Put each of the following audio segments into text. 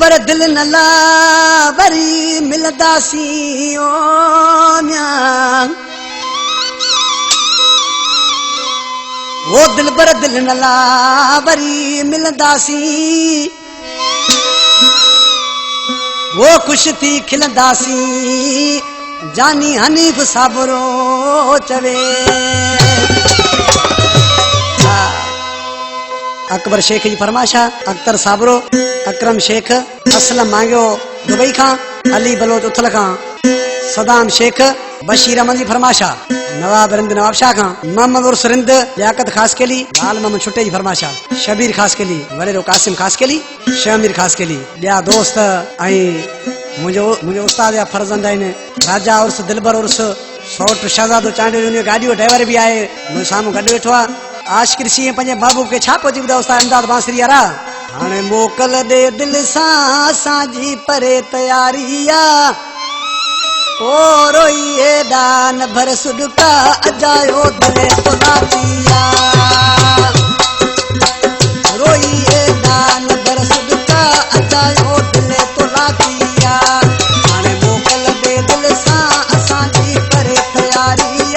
पर दिल न ला वरी मिलदासी ओ म्या वो दिल पर दिल न ला वरी मिलदासी वो खुश थी खिलदासी जानी हनीफ साबरो चवे अकबर शेख जी फरमाशा अख्तर साबरो अकरम शेख असलम मांगो दुबई खां अली बलोच उथल खां सदाम शेख बशीर अहमद जी फरमाशा नवाब रिंद नवाब शाह खां मोहम्मद उर्स रिंद लियाकत खास केली लाल मोहम्मद छुट्टे जी फरमाशा शबीर खास केली वडेरो कासिम खास केली शमीर खास केली ॿिया दोस्त ऐं मुंहिंजो उस्ताद या फर्जंद आहिनि राजा उर्स दिलबर उर्स सौट शहजादो चांडियो गाॾी जो ड्राइवर बि आहे मुंहिंजे साम्हूं गॾु वेठो आहे आशिक़ सी पंहिंजे महबूब खे छा पहुची ॿुधायो उस्ताद अहमदाबाद बांसरी वारा हाणे मोकल दे दिल सां असांजी परे तयारी आहे ओ रोइए दान भर सुडका अजायो दिले तो नातिया रोइए दान भर सुडका अजायो दिले तो नातिया हाणे मोकल दे दिल सां असांजी परे तयारी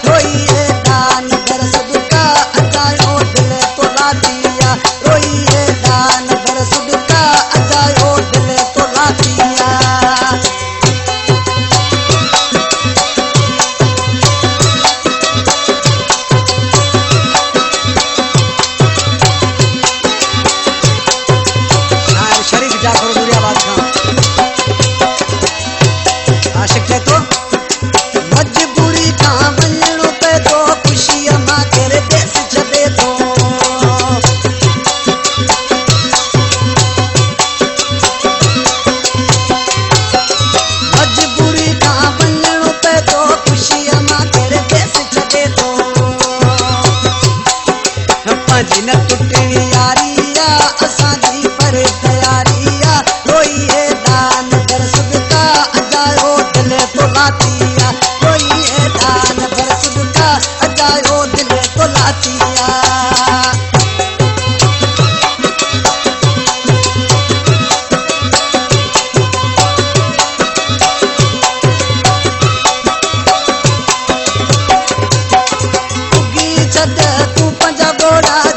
रोइए दान भर सुडका अजायो दिले तो नातिया रोइए दान भर सुडका अजायो दिले तो नातिया तू पंजा बोड़ा